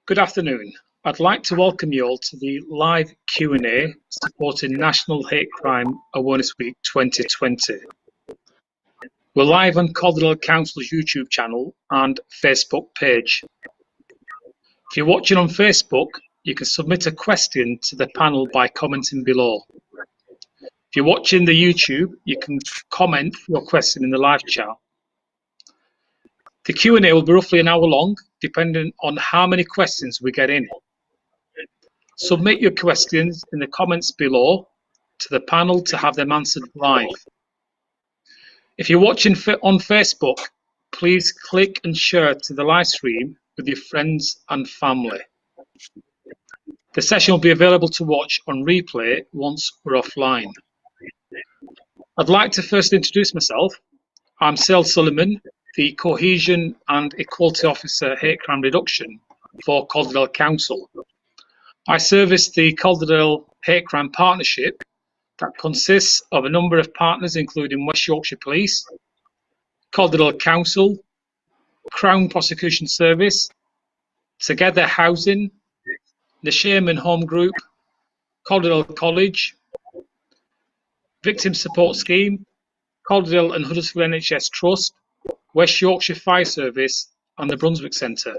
Good afternoon. I'd like to welcome you all to the live Q&A supporting National Hate Crime Awareness Week 2020. We're live on Calderdale Council's YouTube channel and Facebook page. If you're watching on Facebook, you can submit a question to the panel by commenting below. If you're watching the YouTube, you can comment your question in the live chat. The Q&A will be roughly an hour long, depending on how many questions we get in. Submit your questions in the comments below to the panel to have them answered live. If you're watching on Facebook, please click and share to the live stream with your friends and family. The session will be available to watch on replay once we're offline. I'd like to first introduce myself. I'm Sale Sullivan, the Cohesion and Equality Officer Hate Crime Reduction for Calderdale Council. I service the Calderdale Hate Crime Partnership that consists of a number of partners including West Yorkshire Police, Calderdale Council, Crown Prosecution Service, Together Housing, the Shaman Home Group, Calderdale College, Victim Support Scheme, Calderdale and Huddersfield NHS Trust, West Yorkshire Fire Service and the Brunswick Centre.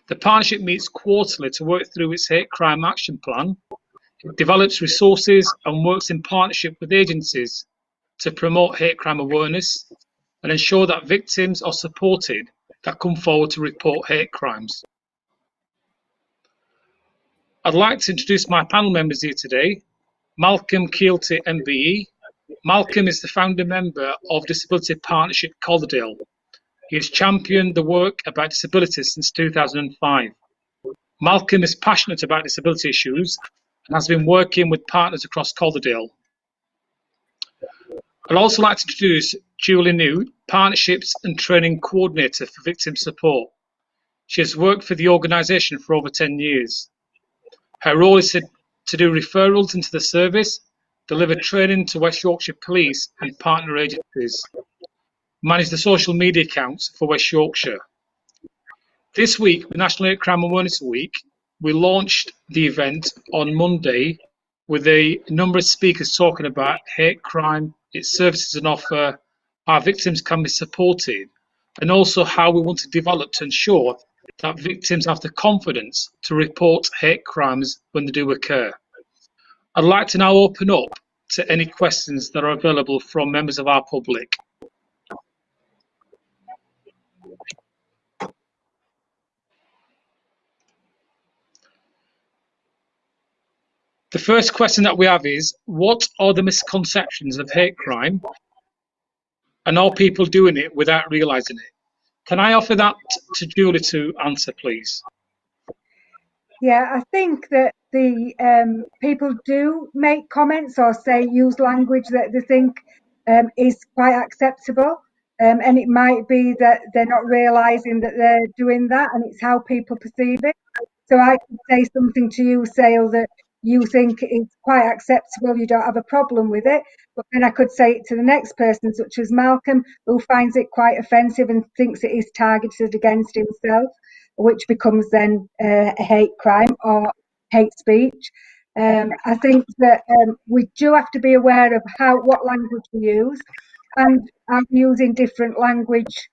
The partnership meets quarterly to work through its hate crime action plan. It develops resources and works in partnership with agencies to promote hate crime awareness and ensure that victims are supported that come forward to report hate crimes. I'd like to introduce my panel members here today. Malcolm Keelty MBE. Malcolm is the founder member of Disability Partnership Calderdale. He has championed the work about disability since 2005. Malcolm is passionate about disability issues and has been working with partners across Calderdale. I'd also like to introduce Julie New, Partnerships and Training Coordinator for Victim Support. She has worked for the organisation for over 10 years. Her role is to do referrals into the service, deliver training to West Yorkshire Police and partner agencies, manage the social media accounts for West Yorkshire. This week, with National Hate Crime Awareness Week, we launched the event on Monday with a number of speakers talking about hate crime, its services and offer, how victims can be supported, and also how we want to develop to ensure that victims have the confidence to report hate crimes when they do occur. I'd like to now open up to any questions that are available from members of our public. The first question that we have is, what are the misconceptions of hate crime and are people doing it without realising it? Can I offer that to Julie to answer, please? Yeah, I think that the people do make comments or use language that they think is quite acceptable, and it might be that they're not realising that they're doing that, and it's how people perceive it. So I could say something to you, Sale, that you think is quite acceptable, you don't have a problem with it, but then I could say it to the next person, such as Malcolm, who finds it quite offensive and thinks it is targeted against himself, which becomes then a hate crime or hate speech. I think that we do have to be aware of what language we use, and I'm using different language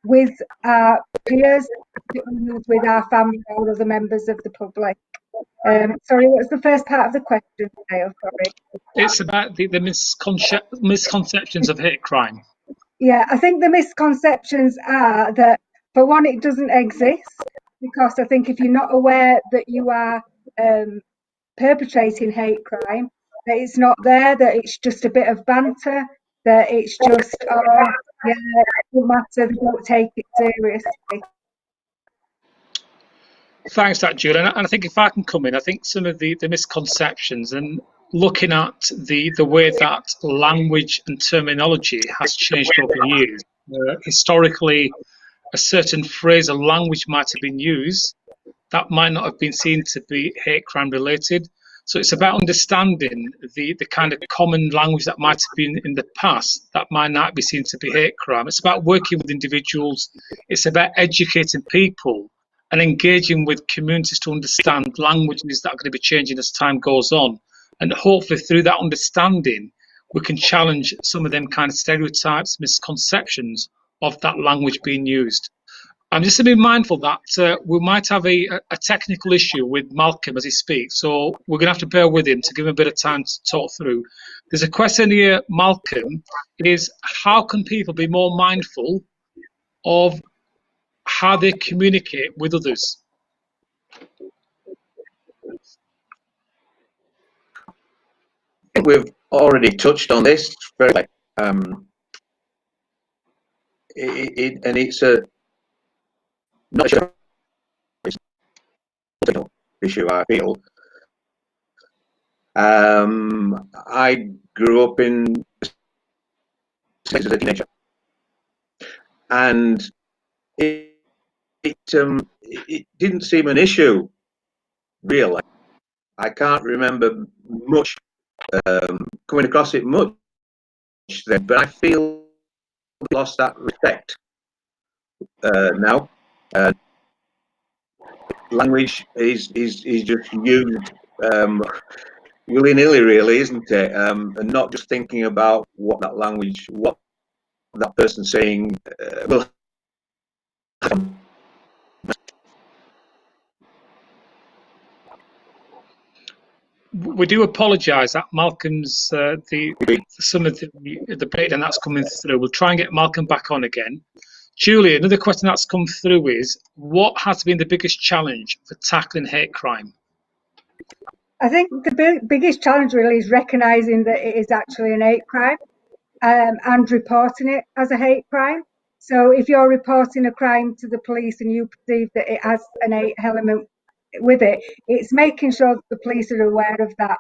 with our peers, with our family or other members of the public. Sorry, what's the first part of the question, Dale? Sorry. It's about the misconceptions of hate crime. Yeah, I think the misconceptions are that, for one, it doesn't exist, because I think if you're not aware that you are perpetrating hate crime, that it's not there, that it's just a bit of banter, that it's just, yeah, it doesn't matter, they don't take it seriously. Thanks for that, Julie. And I think if I can come in, I think some of the misconceptions and looking at the way that language and terminology has changed over the years. Historically, a certain phrase or language might have been used that might not have been seen to be hate crime related. So it's about understanding the kind of common language that might have been in the past that might not be seen to be hate crime. It's about working with individuals. It's about educating people and engaging with communities to understand languages that are going to be changing as time goes on. And hopefully through that understanding, we can challenge some of them kind of stereotypes, misconceptions of that language being used. I'm just to be mindful that we might have a technical issue with Malcolm as he speaks, so we're going to have to bear with him to give him a bit of time to talk through. There's a question here, Malcolm, is how can people be more mindful of how they communicate with others? I think we've already touched on this very and it's a not a issue, I feel. I grew up in as a teenager, and it didn't seem an issue, really. I can't remember much coming across it much then, but I feel we lost that respect now. Language is just used willy-nilly, really, isn't it? And not just thinking about what that person's saying will happen. We do apologise that Malcolm's some of the breakdown that's coming through. We'll try and get Malcolm back on again. Julia, another question that's come through is, what has been the biggest challenge for tackling hate crime? I think the biggest challenge really is recognising that it is actually an hate crime and reporting it as a hate crime. So if you're reporting a crime to the police and you perceive that it has an hate element with it, it's making sure that the police are aware of that.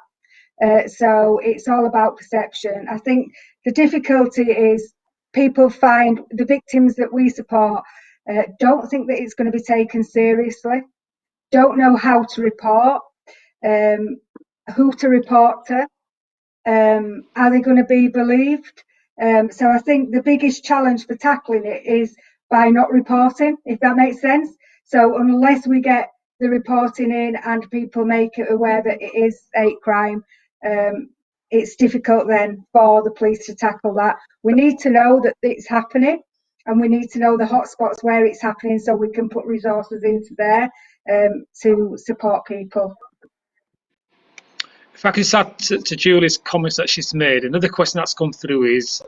So it's all about perception. I think the difficulty is people find the victims that we support don't think that it's going to be taken seriously, don't know how to report, who to report to, are they going to be believed? So I think the biggest challenge for tackling it is by not reporting, if that makes sense. So unless we get the reporting in and people make it aware that it is hate crime, it's difficult then for the police to tackle that. We need to know that it's happening, and we need to know the hotspots where it's happening so we can put resources into there to support people. If I could just add to Julie's comments that she's made, another question that's come through is,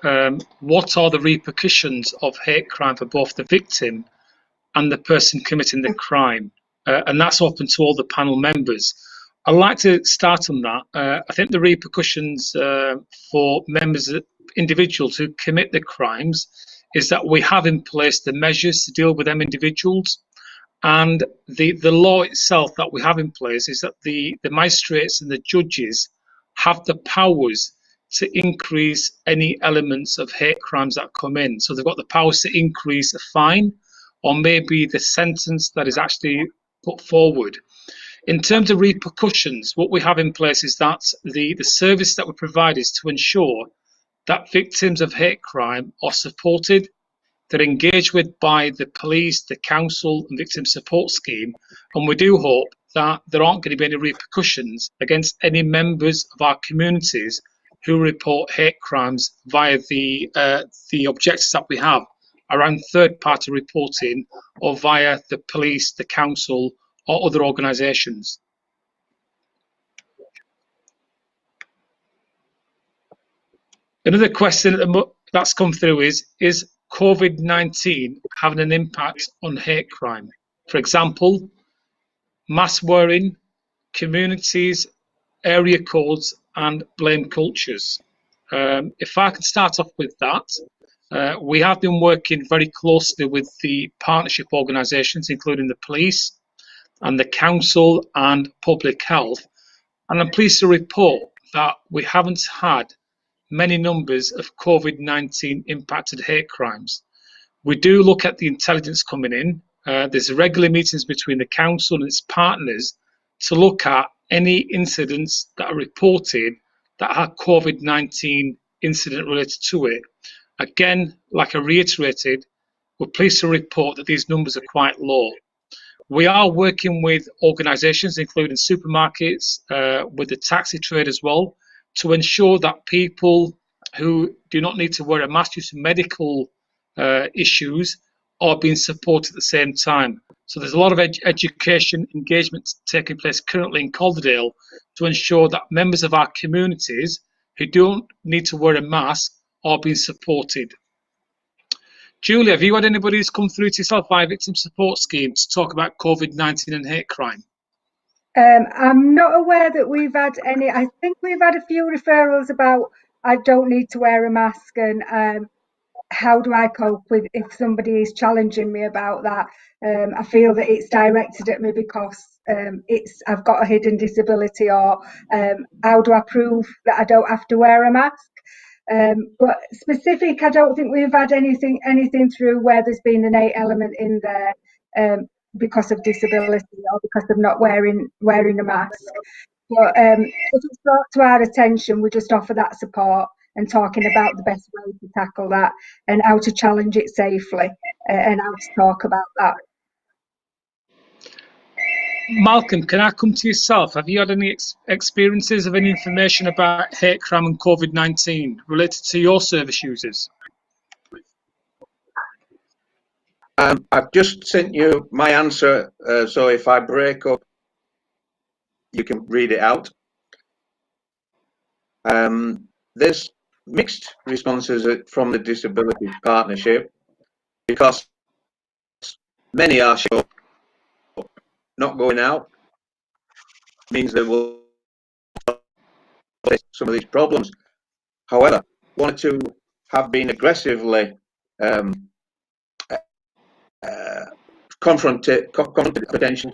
what are the repercussions of hate crime for both the victim and the person committing the crime? And that's open to all the panel members. I'd like to start on that. I think the repercussions for individuals who commit the crimes is that we have in place the measures to deal with them individuals. And the law itself that we have in place is that the magistrates and the judges have the powers to increase any elements of hate crimes that come in. So they've got the powers to increase a fine or maybe the sentence that is actually put forward. In terms of repercussions, what we have in place is that the service that we provide is to ensure that victims of hate crime are supported, they're engaged with by the police, the council and victim support scheme, and we do hope that there aren't going to be any repercussions against any members of our communities who report hate crimes via the objectives that we have around third-party reporting or via the police, the council or other organisations. Another question that's come through is COVID-19 having an impact on hate crime? For example, mask wearing, communities, area codes and blame cultures. If I can start off with that, we have been working very closely with the partnership organisations, including the police and the council and public health, and I'm pleased to report that we haven't had many numbers of COVID-19 impacted hate crimes. We do look at the intelligence coming in. There's regular meetings between the council and its partners to look at any incidents that are reported that have COVID-19 incident related to it. Again, like I reiterated, we're pleased to report that these numbers are quite low. We are working with organisations, including supermarkets, with the taxi trade as well, to ensure that people who do not need to wear a mask due to medical issues are being supported at the same time. So there's a lot of education engagement taking place currently in Calderdale to ensure that members of our communities who don't need to wear a mask are being supported. Julie, have you had anybody who's come through to yourself via victim support scheme to talk about COVID-19 and hate crime? I'm not aware that we've had any. I think we've had a few referrals about I don't need to wear a mask and how do I cope with if somebody is challenging me about that. I feel that it's directed at me because I've got a hidden disability, or how do I prove that I don't have to wear a mask? But specific, I don't think we've had anything through where there's been an hate element in there because of disability or because of not wearing a mask. But if it's brought to our attention, we just offer that support and talking about the best way to tackle that and how to challenge it safely and how to talk about that. Malcolm, can I come to yourself? Have you had any experiences of any information about hate crime and COVID-19 related to your service users? I've just sent you my answer, so if I break up, you can read it out. There's mixed responses from the Disability Partnership because many are sure not going out means they will face some of these problems. However, one or two have been aggressively confronted potential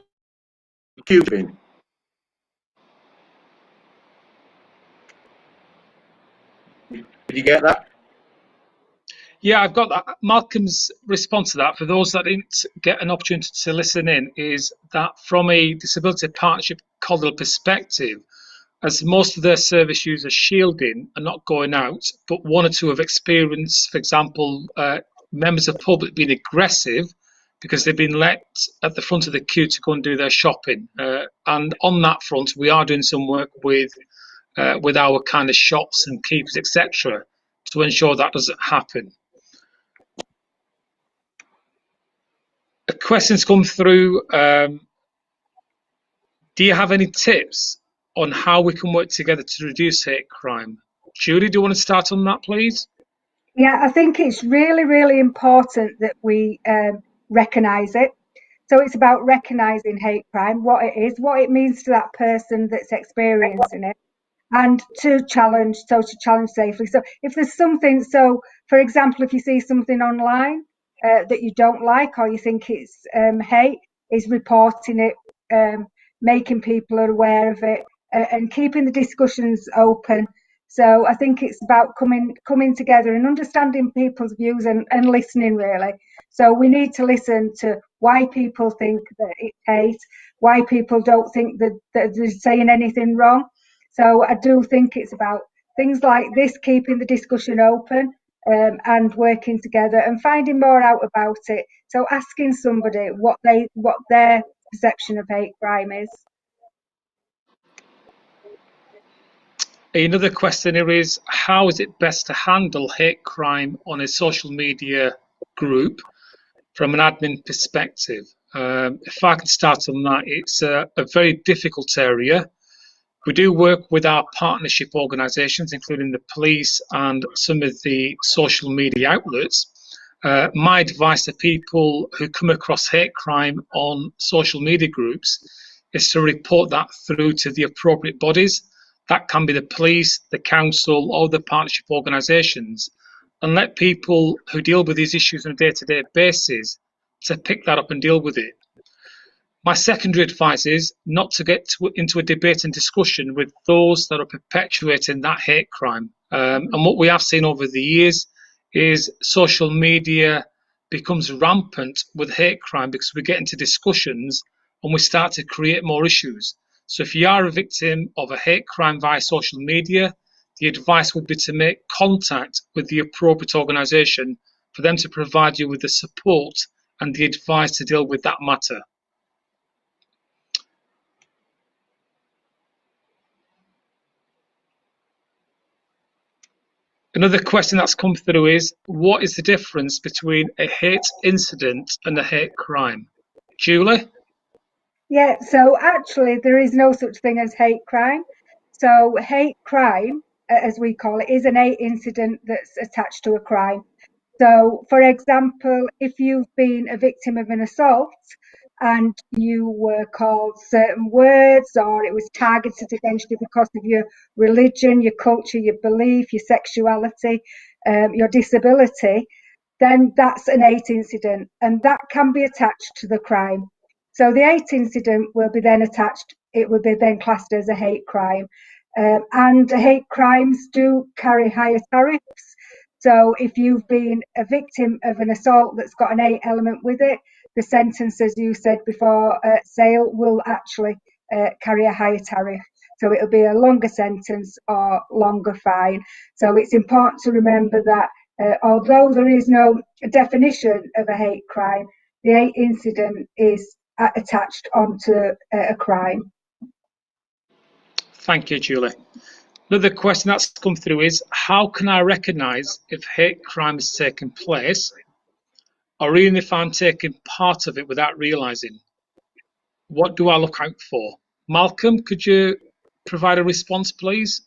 cubing. Did you get that? Yeah, I've got that. Malcolm's response to that, for those that didn't get an opportunity to listen in, is that from a Disability Partnership Calderdale perspective, as most of their service users shielding and not going out, but one or two have experienced, for example, members of the public being aggressive because they've been let at the front of the queue to go and do their shopping. And on that front, we are doing some work with our kind of shops and keepers, etc., to ensure that doesn't happen. A question's come through. Do you have any tips on how we can work together to reduce hate crime? Julie, do you want to start on that, please? Yeah, I think it's really, really important that we recognise it. So it's about recognising hate crime, what it is, what it means to that person that's experiencing it, and to challenge safely. So if there's something, so for example, if you see something online that you don't like or you think it's hate, is reporting it, making people aware of it, and keeping the discussions open. So I think it's about coming together and understanding people's views and listening, really. So we need to listen to why people think that it's hate, why people don't think that they're saying anything wrong. So I do think it's about things like this, keeping the discussion open and working together and finding more out about it. So asking somebody what their perception of hate crime is. Another question here is, how is it best to handle hate crime on a social media group from an admin perspective? If I can start on that, it's a very difficult area. We do work with our partnership organisations, including the police and some of the social media outlets. My advice to people who come across hate crime on social media groups is to report that through to the appropriate bodies. That can be the police, the council, or the partnership organisations, and let people who deal with these issues on a day-to-day basis to pick that up and deal with it. My secondary advice is not to get into a debate and discussion with those that are perpetuating that hate crime. And what we have seen over the years is social media becomes rampant with hate crime because we get into discussions and we start to create more issues. So if you are a victim of a hate crime via social media, the advice would be to make contact with the appropriate organisation for them to provide you with the support and the advice to deal with that matter. Another question that's come through is, what is the difference between a hate incident and a hate crime? Julie? Yeah, so actually, there is no such thing as hate crime. So, hate crime, as we call it, is an hate incident that's attached to a crime. So, for example, if you've been a victim of an assault and you were called certain words or it was targeted against you because of your religion, your culture, your belief, your sexuality, your disability, then that's an hate incident and that can be attached to the crime. So the hate incident will be then attached, it will be then classed as a hate crime. And hate crimes do carry higher tariffs. So if you've been a victim of an assault that's got an hate element with it, the sentence, as you said before, Sale, will actually carry a higher tariff. So it'll be a longer sentence or longer fine. So it's important to remember that although there is no definition of a hate crime, the hate incident is attached onto a crime. Thank you, Julie. Another question that's come through is, how can I recognise if hate crime has taken place, or even if I'm taking part of it without realising? What do I look out for? Malcolm, could you provide a response, please?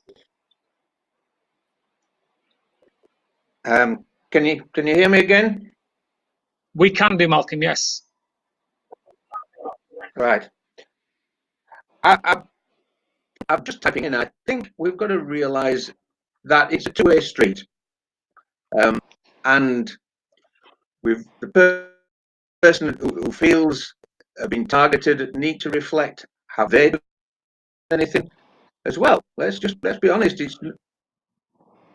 Can you hear me again? We can do, Malcolm, yes. Right. I'm just typing in. I think we've got to realise that it's a two-way street, and with the person who feels being targeted need to reflect, have they done anything as well? Let's be honest. It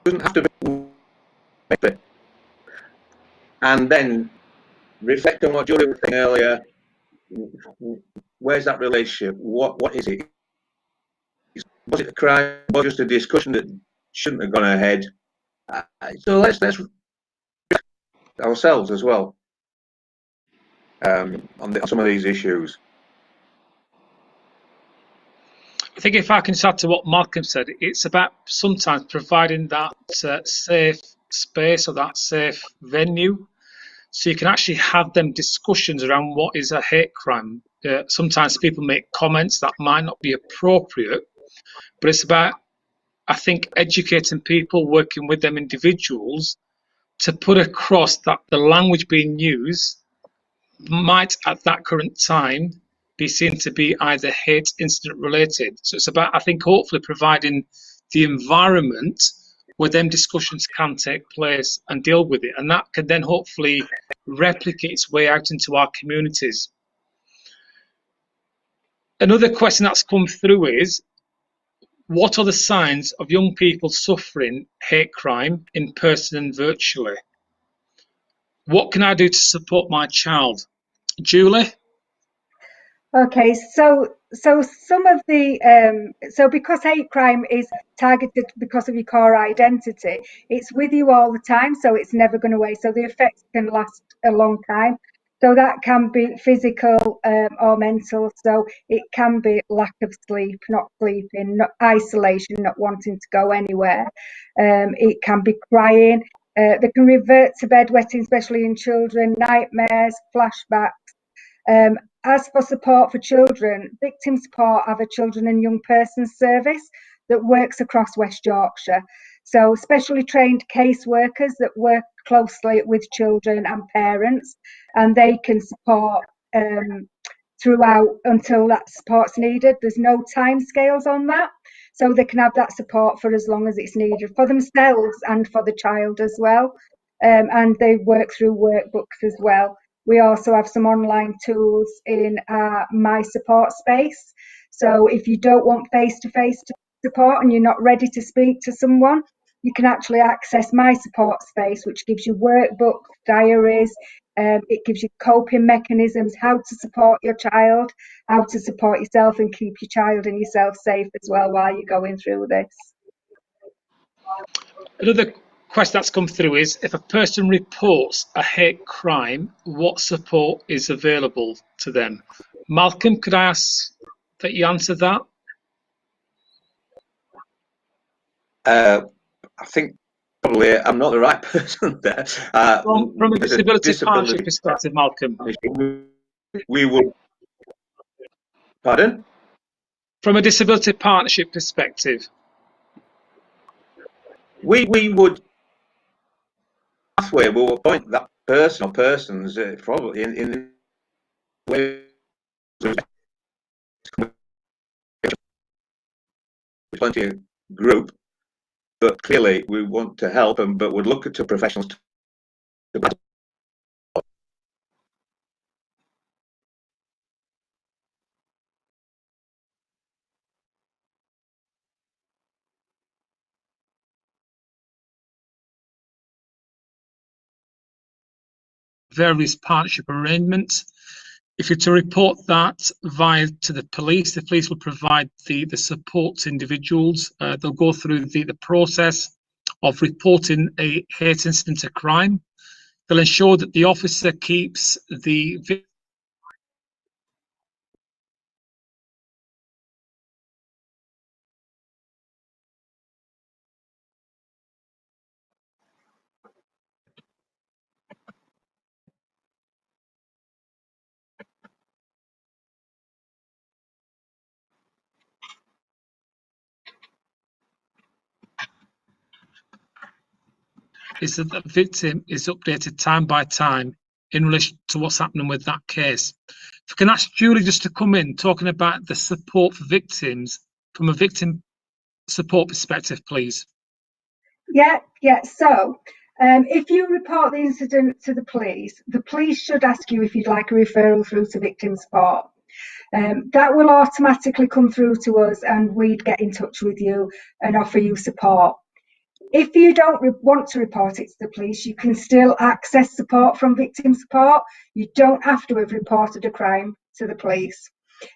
doesn't have to be, and then reflect on what Julie was saying earlier. Where's that relationship? What is it? Was it a crime or just a discussion that shouldn't have gone ahead? So let's ourselves as well on some of these issues. I think if I can add to what Malcolm said, it's about sometimes providing that safe space or that safe venue so you can actually have them discussions around what is a hate crime. Sometimes people make comments that might not be appropriate, but it's about, I think, educating people, working with them individuals to put across that the language being used might at that current time be seen to be either hate incident related. So it's about, I think, hopefully providing the environment where them discussions can take place and deal with it. And that can then hopefully replicate its way out into our communities. Another question that's come through is, what are the signs of young people suffering hate crime in person and virtually? What can I do to support my child? Julie? Okay, so some of the so because hate crime is targeted because of your core identity, it's with you all the time, so it's never going away. So the effects can last a long time. So that can be physical or mental. So it can be lack of sleep, not sleeping, not isolation, not wanting to go anywhere. It can be crying. They can revert to bedwetting, especially in children, nightmares, flashbacks. As for support for children, Victim Support have a children and young persons service that works across West Yorkshire. So specially trained caseworkers that work closely with children and parents, and they can support throughout until that support's needed. There's no time scales on that. So they can have that support for as long as it's needed for themselves and for the child as well. And they work through workbooks as well. We also have some online tools in our My Support space. So if you don't want face-to-face support and you're not ready to speak to someone, you can actually access My Support space, which gives you workbooks, diaries. It gives you coping mechanisms, how to support your child, how to support yourself and keep your child and yourself safe as well while you're going through this. Another question that's come through is, if a person reports a hate crime, what support is available to them? Malcolm, could I ask that you answer that? I think probably Unfortunately, I'm not the right person there. From a disability partnership perspective, Malcolm. We would. Pardon? From a disability partnership perspective. We would pathway. We will appoint that person or persons probably in the way. Plenty of group, but clearly we want to help them, but would look at to professionals to various partnership arrangements. If you're to report that to the police will provide the support to individuals. They'll go through the process of reporting a hate incident, a crime. They'll ensure that the officer keeps the victim is that the victim is updated time by time in relation to what's happening with that case. If I can ask Julie just to come in, talking about the support for victims from a victim support perspective, please. Yeah. So if you report the incident to the police should ask you if you'd like a referral through to victim support. That will automatically come through to us, and we'd get in touch with you and offer you support. If you don't want to report it to the police, you can still access support from victim support. You don't have to have reported a crime to the police.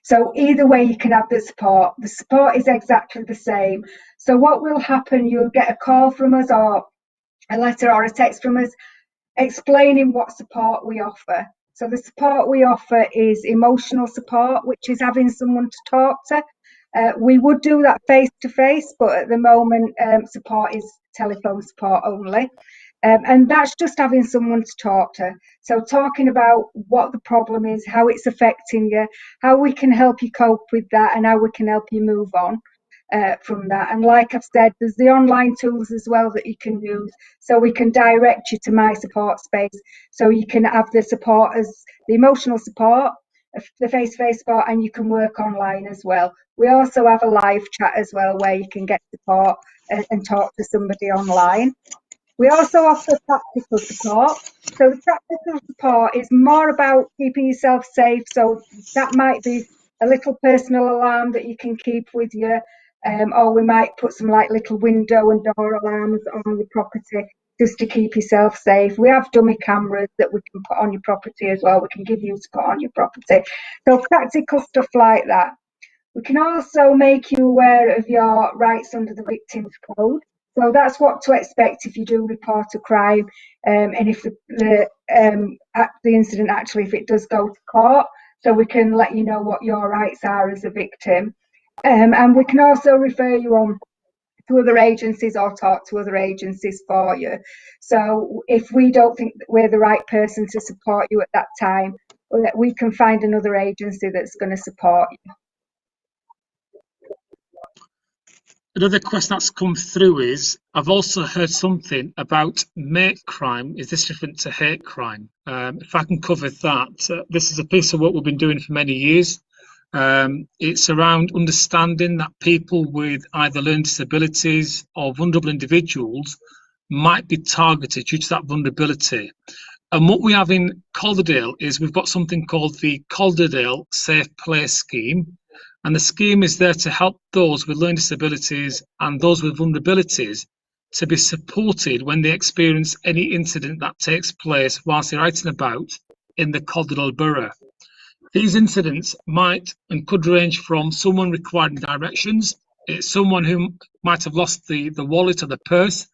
So either way, you can have the support. The support is exactly the same. So what will happen, you'll get a call from us or a letter or a text from us explaining what support we offer. So the support we offer is emotional support, which is having someone to talk to. We would do that face to face, but at the moment, support is telephone support only. And that's just having someone to talk to. So talking about what the problem is, how it's affecting you, how we can help you cope with that, and how we can help you move on from that. And like I've said, there's the online tools as well that you can use. So we can direct you to My Support Space. So you can have the support as the emotional support, the face-to-face support, and you can work online as well. We also have a live chat as well where you can get support and talk to somebody online. We also offer practical support. So the practical support is more about keeping yourself safe. So that might be a little personal alarm that you can keep with you, or we might put some like little window and door alarms on the property just to keep yourself safe. We have dummy cameras that we can put on your property as well. We can give you support on your property. So practical stuff like that. We can also make you aware of your rights under the Victims Code. So that's what to expect if you do report a crime, and if the incident actually, if it does go to court, so we can let you know what your rights are as a victim. And we can also refer you on to other agencies or talk to other agencies for you. So if we don't think that we're the right person to support you at that time, we can find another agency that's going to support you. Another question that's come through is, I've also heard something about mate crime. Is this different to hate crime? If I can cover that, this is a piece of work we've been doing for many years. It's around understanding that people with either learning disabilities or vulnerable individuals might be targeted due to that vulnerability. And what we have in Calderdale is we've got something called the Calderdale Safe Place Scheme. And the scheme is there to help those with learning disabilities and those with vulnerabilities to be supported when they experience any incident that takes place whilst they're out and about in the Calderdale borough. These incidents might and could range from someone requiring directions, it's someone who might have lost the wallet or the purse,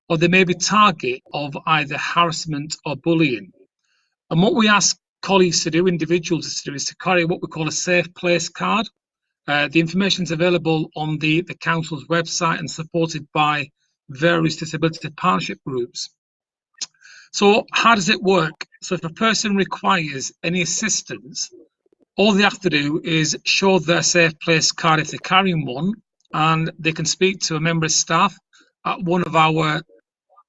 or they may be target of either harassment or bullying. And what we ask colleagues to do, individuals to do, is to carry what we call a safe place card. The information is available on the council's website and supported by various disability partnership groups. So how does it work? So if a person requires any assistance, all they have to do is show their safe place card if they're carrying one, and they can speak to a member of staff at one of our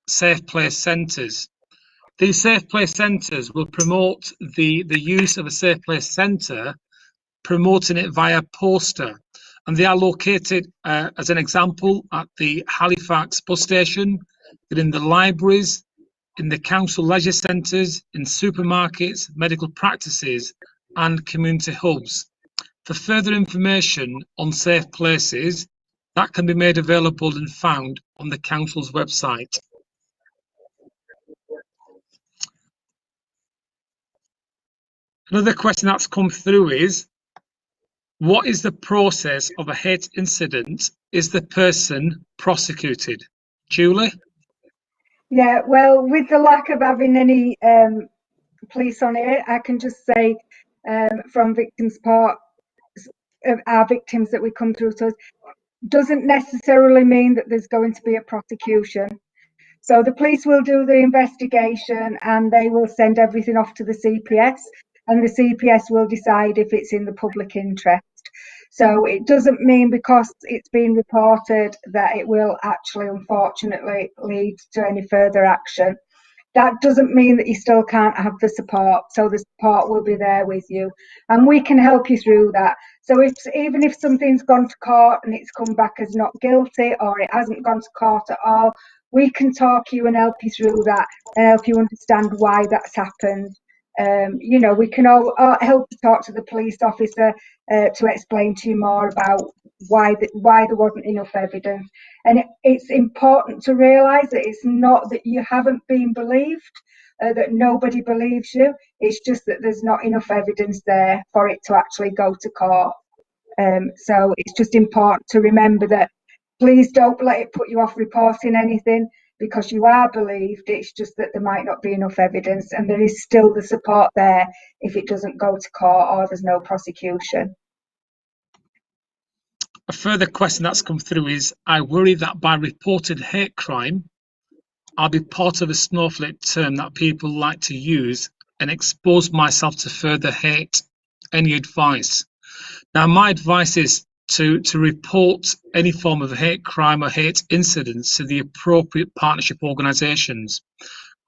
safe place centres. These safe place centres will promote the use of a safe place centre, promoting it via poster. And they are located, as an example, at the Halifax bus station, in the libraries, in the council leisure centres, in supermarkets, medical practices, and community hubs. For further information on safe places, that can be made available and found on the council's website. Another question that's come through is, what is the process of a hate incident? Is the person prosecuted? Julie? Yeah, well, with the lack of having any police on it, I can just say from victims' part, our victims that we come through to us, doesn't necessarily mean that there's going to be a prosecution. So the police will do the investigation and they will send everything off to the CPS, and the CPS will decide if it's in the public interest. So it doesn't mean because it's been reported that it will actually, unfortunately, lead to any further action. That doesn't mean that you still can't have the support. So the support will be there with you, and we can help you through that. So even if something's gone to court and it's come back as not guilty, or it hasn't gone to court at all, we can talk you and help you through that and help you understand why that's happened. You know, we can all help you talk to the police officer to explain to you more about why there wasn't enough evidence. And it's important to realise that it's not that you haven't been believed, that nobody believes you. It's just that there's not enough evidence there for it to actually go to court. So it's just important to remember that please don't let it put you off reporting anything, because you are believed. It's just that there might not be enough evidence, and there is still the support there if it doesn't go to court or there's no prosecution. A further question that's come through is, I worry that by reported hate crime, I'll be part of a snowflake term that people like to use and expose myself to further hate. Any advice? Now, my advice is to report any form of hate crime or hate incidents to the appropriate partnership organisations,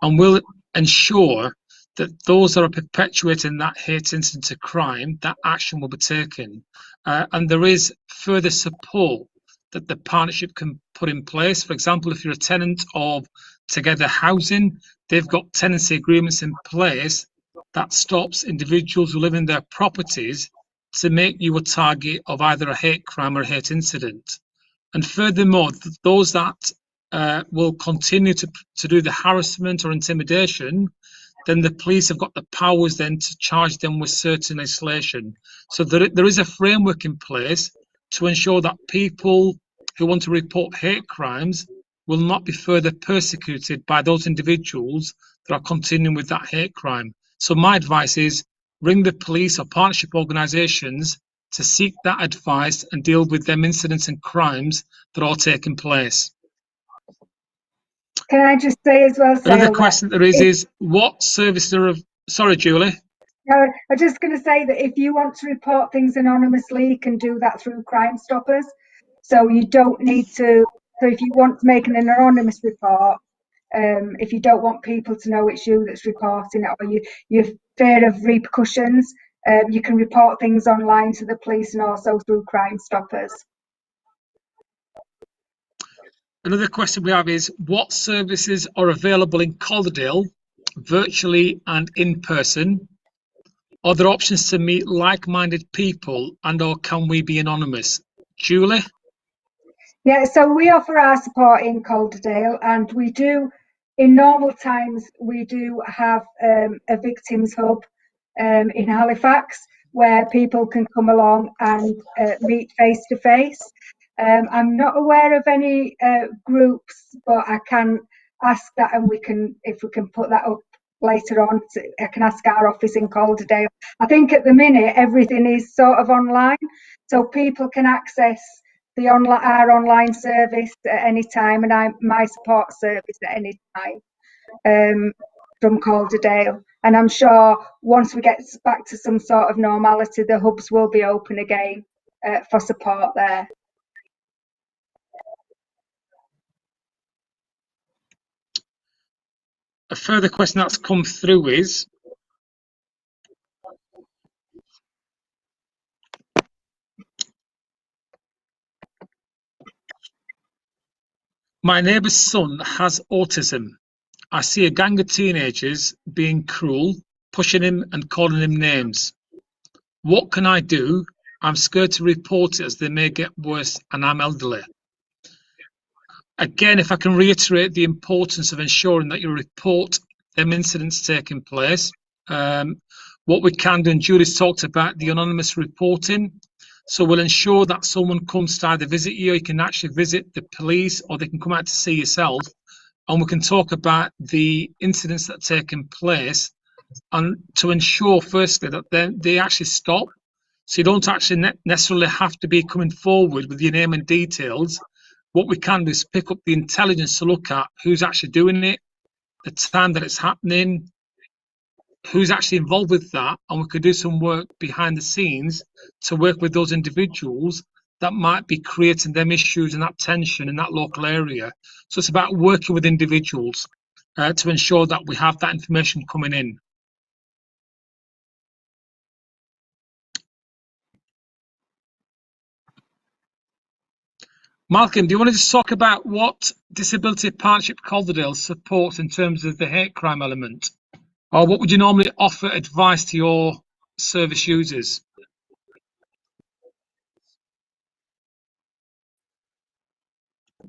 and will ensure that those that are perpetuating that hate incident or crime, that action will be taken. And there is further support that the partnership can put in place. For example, if you're a tenant of Together Housing, they've got tenancy agreements in place that stops individuals who live in their properties to make you a target of either a hate crime or a hate incident. And furthermore, those that will continue to do the harassment or intimidation, then the police have got the powers then to charge them with certain legislation. So there is a framework in place to ensure that people who want to report hate crimes will not be further persecuted by those individuals that are continuing with that hate crime. So my advice is, ring the police or partnership organisations to seek that advice and deal with them incidents and crimes that are taking place. Can I just say as well, Sale, another question there is what services are sorry, Julie. I'm just going to say that if you want to report things anonymously, you can do that through Crime Stoppers. So you don't need to. So if you want to make an anonymous report, if you don't want people to know it's you that's reporting it, or you're fear of repercussions, you can report things online to the police and also through Crime Stoppers. Another question we have is, what services are available in Calderdale, virtually and in person? Are there options to meet like-minded people, and or can we be anonymous? Julie? Yeah, so we offer our support in Calderdale, and we do, in normal times, we do have a victims hub in Halifax where people can come along and meet face to face. I'm not aware of any groups, but I can ask that, and if we can put that up later on, I can ask our office in Calderdale. I think at the minute everything is sort of online, so people can access our online service at any time, and my support service at any time from Calderdale. And I'm sure once we get back to some sort of normality, the hubs will be open again for support there. A further question that's come through is, my neighbour's son has autism. I see a gang of teenagers being cruel, pushing him and calling him names. What can I do? I'm scared to report it as they may get worse and I'm elderly. Again, if I can reiterate the importance of ensuring that you report them incidents taking place. What we can do, and Julie's talked about the anonymous reporting. So we'll ensure that someone comes to either visit you, or you can actually visit the police, or they can come out to see yourself. And we can talk about the incidents that are taking place, and to ensure firstly that they actually stop. So you don't actually necessarily have to be coming forward with your name and details. What we can do is pick up the intelligence to look at who's actually doing it, the time that it's happening, who's actually involved with that, and we could do some work behind the scenes to work with those individuals that might be creating them issues and that tension in that local area. So it's about working with individuals to ensure that we have that information coming in. Malcolm, do you want to just talk about what Disability Partnership Calderdale supports in terms of the hate crime element? Or what would you normally offer advice to your service users?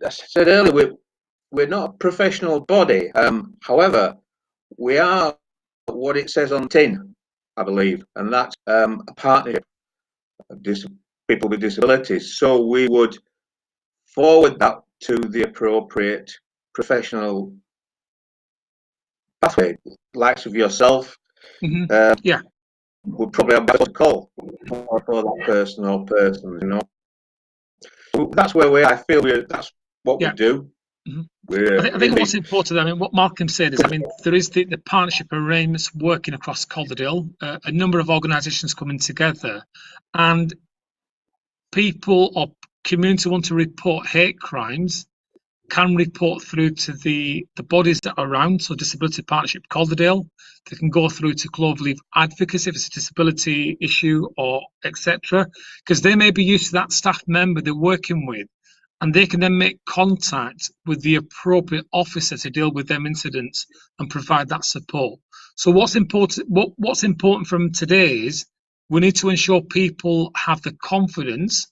As I said earlier, we're not a professional body. However, we are what it says on the tin, I believe, and that's a partnership of people with disabilities. So we would forward that to the appropriate professional pathway, likes of yourself. Yeah, would probably have a call for that person or persons, you know. So that's where I feel that's what we do. I think what's important, I mean, what Malcolm said is, I mean, there is the partnership arrangements working across Calderdale, a number of organisations coming together, and people or community want to report hate crimes can report through to the bodies that are around. So Disability Partnership Calderdale, they can go through to Cloverleaf Advocacy if it's a disability issue or etc., because they may be used to that staff member they're working with, and they can then make contact with the appropriate officer to deal with them incidents and provide that support. So what's important from today is we need to ensure people have the confidence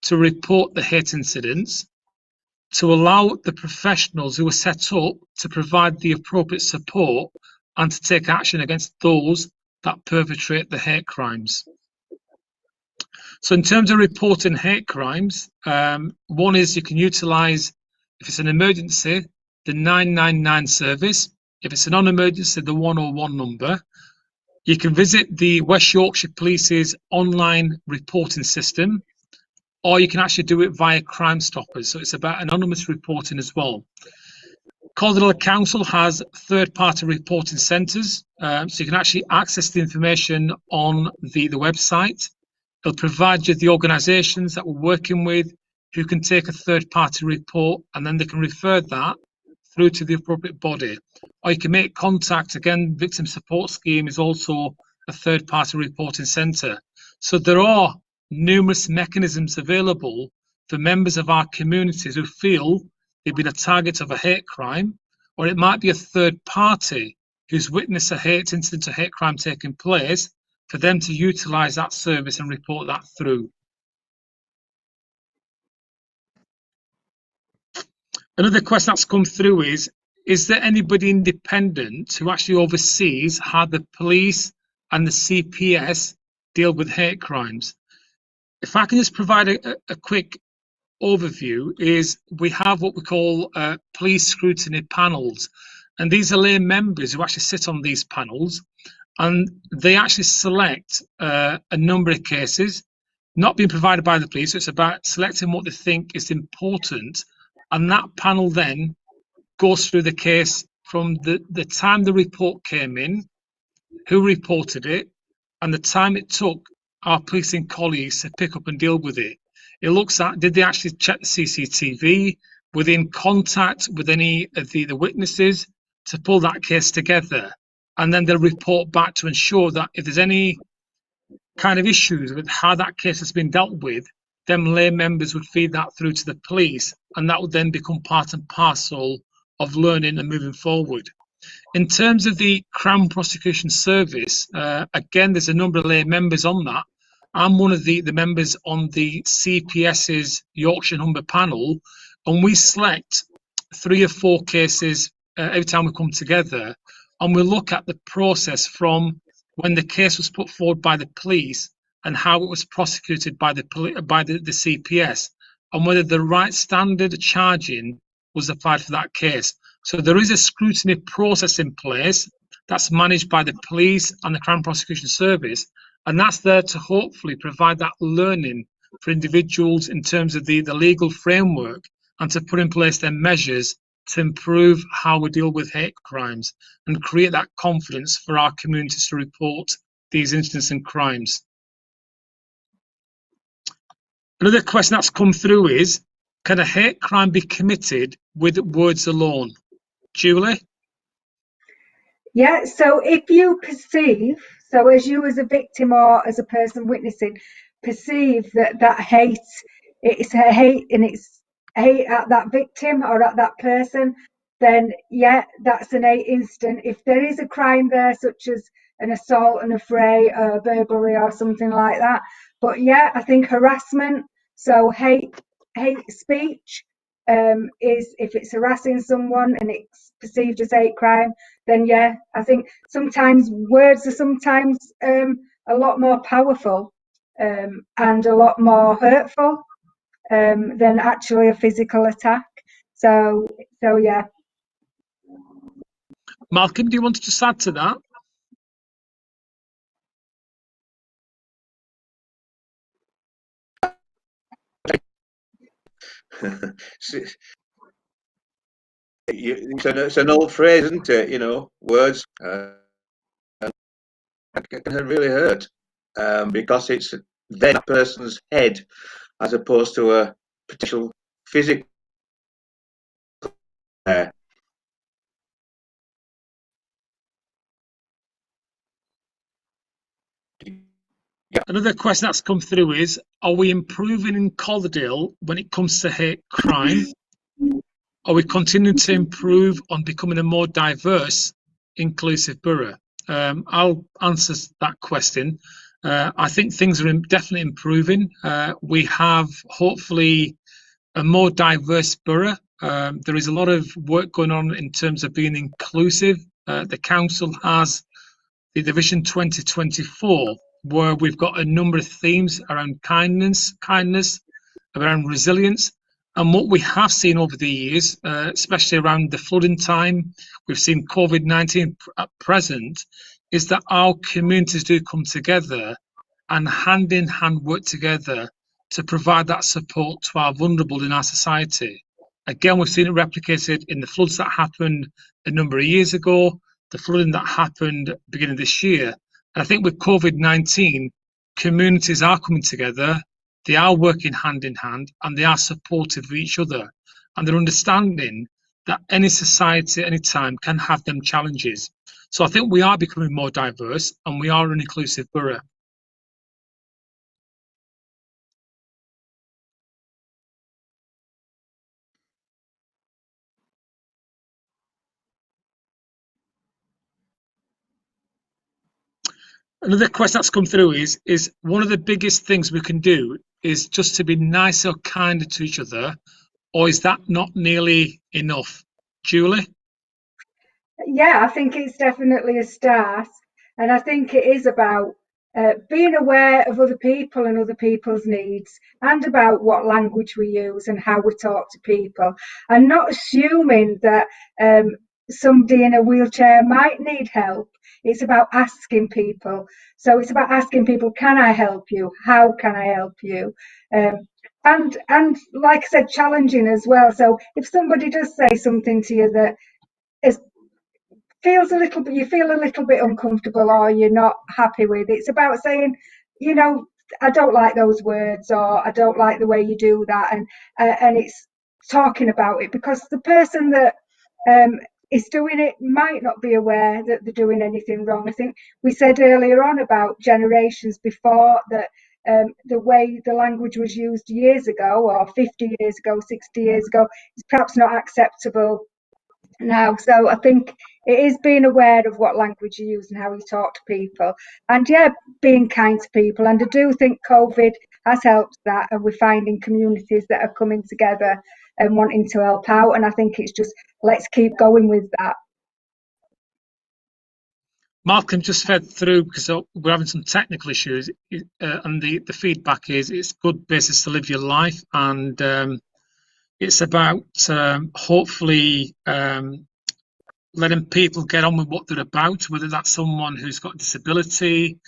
to report the hate incidents, to allow the professionals who are set up to provide the appropriate support and to take action against those that perpetrate the hate crimes. So in terms of reporting hate crimes, one is you can utilise, if it's an emergency, the 999 service. If it's a non-emergency, the 101 number. You can visit the West Yorkshire Police's online reporting system, or you can actually do it via Crime Stoppers. So it's about anonymous reporting as well. Calderdale Council has third-party reporting centres, so you can actually access the information on the website. It'll provide you the organisations that we're working with who can take a third-party report, and then they can refer that through to the appropriate body. Or you can make contact, again, Victim Support Scheme is also a third-party reporting centre. So there are numerous mechanisms available for members of our communities who feel they've been a target of a hate crime, or it might be a third party who's witnessed a hate incident or hate crime taking place, for them to utilise that service and report that through. Another question that's come through is there anybody independent who actually oversees how the police and the CPS deal with hate crimes? If I can just provide a quick overview, is we have what we call police scrutiny panels, and these are lay members who actually sit on these panels, and they actually select a number of cases. not being provided by the police. So it's about selecting what they think is important, and that panel then goes through the case from the time the report came in, who reported it, and the time it took our policing colleagues to pick up and deal with it. It looks at, did they actually check the CCTV? Were they in contact with any of the witnesses to pull that case together? And then they'll report back to ensure that if there's any kind of issues with how that case has been dealt with, them lay members would feed that through to the police, and that would then become part and parcel of learning and moving forward. In terms of the Crown Prosecution Service, again, there's a number of lay members on that. I'm one of the members on the CPS's Yorkshire and Humber panel, and we select 3 or 4 cases every time we come together, and we look at the process from when the case was put forward by the police and how it was prosecuted by the CPS, and whether the right standard of charging was applied for that case. So there is a scrutiny process in place that's managed by the police and the Crown Prosecution Service, and that's there to hopefully provide that learning for individuals in terms of the legal framework, and to put in place their measures to improve how we deal with hate crimes and create that confidence for our communities to report these incidents and crimes. Another question that's come through is, can a hate crime be committed with words alone? Julie? Yeah, so if you perceive, so as you as a victim or as a person witnessing, perceive that hate, it's a hate and it's hate at that victim or at that person, then yeah, that's an hate incident. If there is a crime there, such as an assault, an affray, a burglary or something like that. But yeah, I think harassment, so hate speech, is if it's harassing someone and it's perceived as hate crime, then yeah, I think sometimes words are sometimes a lot more powerful and a lot more hurtful than actually a physical attack. So yeah. Malcolm, do you want to just add to that? It's an old phrase, isn't it? You know, words can really hurt because it's then a person's head as opposed to a potential physical. Another question that's come through is, are we improving in Calderdale when it comes to hate crime? Are we continuing to improve on becoming a more diverse, inclusive borough? I'll answer that question. I think things are definitely improving. We have hopefully a more diverse borough. There is a lot of work going on in terms of being inclusive. The council has the Vision 2024, where we've got a number of themes around kindness, around resilience. And what we have seen over the years, especially around the flooding time, we've seen COVID-19 at present, is that our communities do come together and hand in hand work together to provide that support to our vulnerable in our society. Again, we've seen it replicated in the floods that happened a number of years ago, the flooding that happened beginning of this year. And I think with COVID-19, communities are coming together, they are working hand in hand, and they are supportive of each other. And they're understanding that any society, any time, can have them challenges. So I think we are becoming more diverse, and we are an inclusive borough. Another question that's come through is one of the biggest things we can do is just to be nicer, kinder to each other, or is that not nearly enough? Julie? Yeah, I think it's definitely a start. And I think it is about being aware of other people and other people's needs, and about what language we use and how we talk to people, and not assuming that somebody in a wheelchair might need help. It's about asking people. So it's about asking people, can I help you? How can I help you? And like I said, challenging as well. So if somebody does say something to you that is feels a little bit, you feel a little bit uncomfortable or you're not happy with, it's about saying, you know, I don't like those words, or I don't like the way you do that, and it's talking about it, because the person that is doing it might not be aware that they're doing anything wrong. I think we said earlier on about generations before that the way the language was used years ago, or 50 years ago, 60 years ago, is perhaps not acceptable now. So I think it is being aware of what language you use and how you talk to people, and yeah, being kind to people. And I do think COVID has helped that, and we're finding communities that are coming together and wanting to help out, and I think it's just, let's keep going with that. Malcolm just fed through because we're having some technical issues, and the feedback is it's good basis to live your life, and it's about hopefully letting people get on with what they're about, whether that's someone who's got a disability,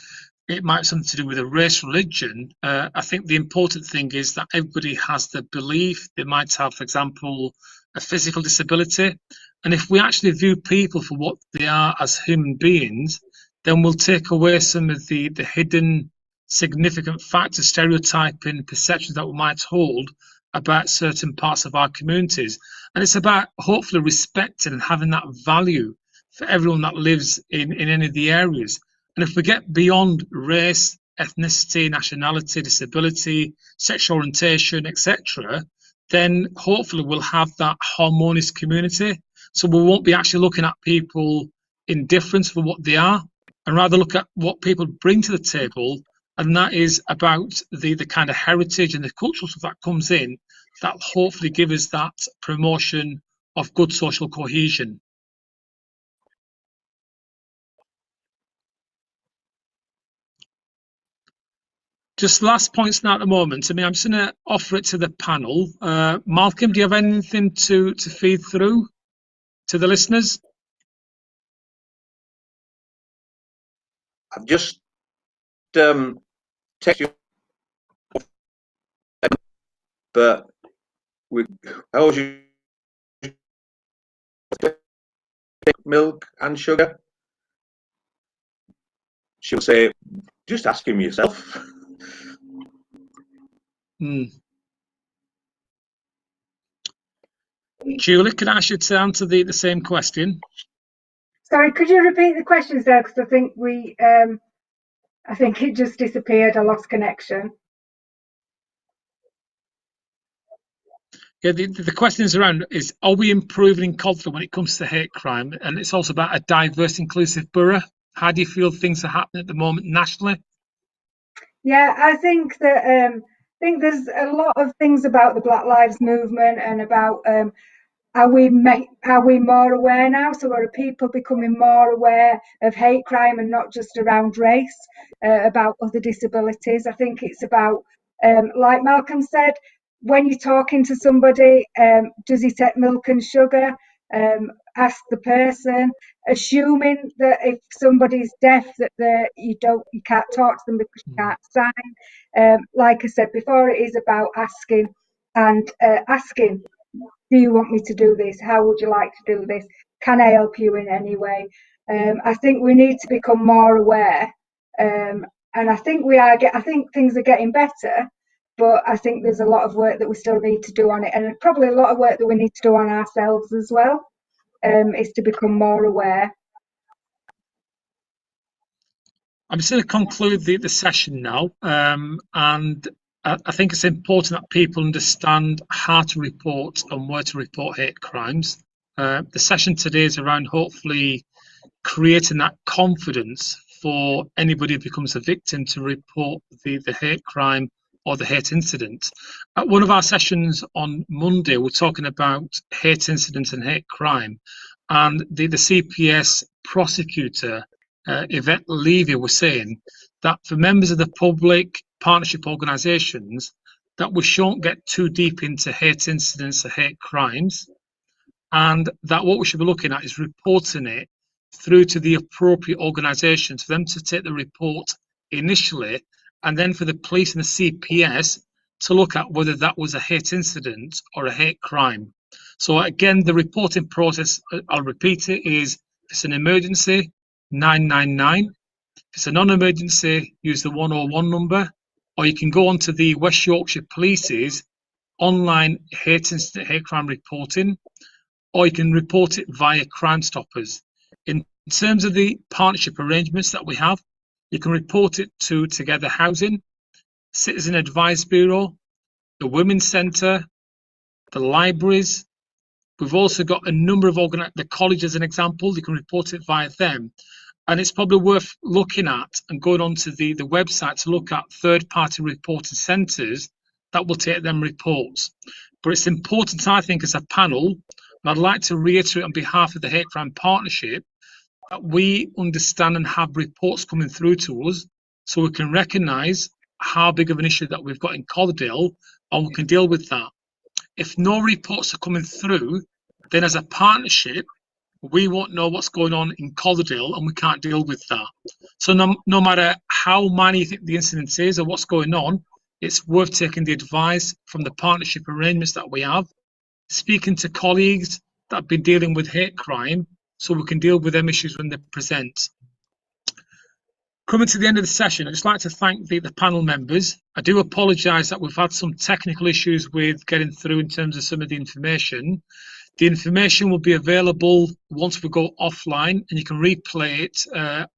it might have something to do with a race, religion. I think the important thing is that everybody has the belief. They might have, for example, a physical disability. And if we actually view people for what they are as human beings, then we'll take away some of the hidden significant factors, stereotyping, perceptions that we might hold about certain parts of our communities. And it's about hopefully respecting and having that value for everyone that lives in any of the areas. And if we get beyond race, ethnicity, nationality, disability, sexual orientation, etc., then hopefully we'll have that harmonious community. So we won't be actually looking at people in difference for what they are, and rather look at what people bring to the table, and that is about the kind of heritage and the cultural stuff that comes in that hopefully give us that promotion of good social cohesion. Just last points now at the moment. I mean, I'm just going to offer it to the panel. Malcolm, do you have anything to feed through to the listeners? I've just texted you, but how was your milk and sugar? She'll say, just ask him yourself. Julie, can I ask you to answer the same question? Sorry, could you repeat the questions there? Because I think I think it just disappeared. I lost connection. Yeah, the question is around is, are we improving in Calderdale when it comes to hate crime? And it's also about a diverse, inclusive borough. How do you feel things are happening at the moment nationally? Yeah, I think that there's a lot of things about the Black Lives Movement, and about are we more aware now? So are people becoming more aware of hate crime, and not just around race, about other disabilities? I think it's about, like Malcolm said, when you're talking to somebody, does he take milk and sugar? Ask the person, assuming that if somebody's deaf, that you can't talk to them because you can't sign. Like I said before, it is about asking, and asking, do you want me to do this? How would you like to do this? Can I help you in any way? I think we need to become more aware, and I think I think things are getting better, but I think there's a lot of work that we still need to do on it, and probably a lot of work that we need to do on ourselves as well, is to become more aware. I'm just going to conclude the session now, and I think it's important that people understand how to report and where to report hate crimes. The session today is around hopefully creating that confidence for anybody who becomes a victim to report the hate crime or the hate incident. At one of our sessions on Monday, we're talking about hate incidents and hate crime, and the CPS prosecutor, Yvette Levy, was saying that for members of the public, partnership organisations, that we shouldn't get too deep into hate incidents or hate crimes. and that what we should be looking at is reporting it through to the appropriate organisations for them to take the report initially, and then for the police and the CPS to look at whether that was a hate incident or a hate crime. So again, the reporting process, I'll repeat it, is if it's an emergency, 999. If it's a non-emergency, use the 101 number, or you can go onto the West Yorkshire Police's online hate incident, hate crime reporting, or you can report it via Crime Stoppers. In terms of the partnership arrangements that we have, you can report it to Together Housing, Citizen Advice Bureau, the Women's Centre, the libraries. We've also got a number of the college as an example. You can report it via them. And it's probably worth looking at and going onto the website to look at third-party reporting centres that will take them reports. But it's important, I think, as a panel, and I'd like to reiterate on behalf of the Hate Crime Partnership, that we understand and have reports coming through to us so we can recognise how big of an issue that we've got in Calderdale, and we can deal with that. If no reports are coming through, then as a partnership, we won't know what's going on in Calderdale and we can't deal with that. So no matter how minor you think the incident is or what's going on, it's worth taking the advice from the partnership arrangements that we have, speaking to colleagues that have been dealing with hate crime so we can deal with them issues when they present. Coming to the end of the session, I'd just like to thank the panel members. I do apologise that we've had some technical issues with getting through in terms of some of the information. The information will be available once we go offline, and you can replay it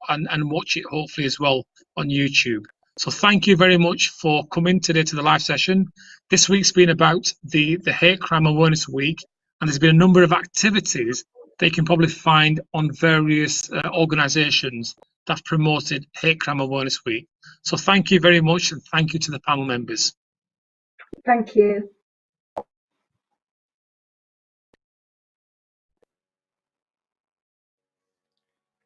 and watch it hopefully as well on YouTube. So thank you very much for coming today to the live session. This week's been about the Hate Crime Awareness Week, and there's been a number of activities that you can probably find on various organisations that promoted Hate Crime Awareness Week. So thank you very much, and thank you to the panel members. Thank you.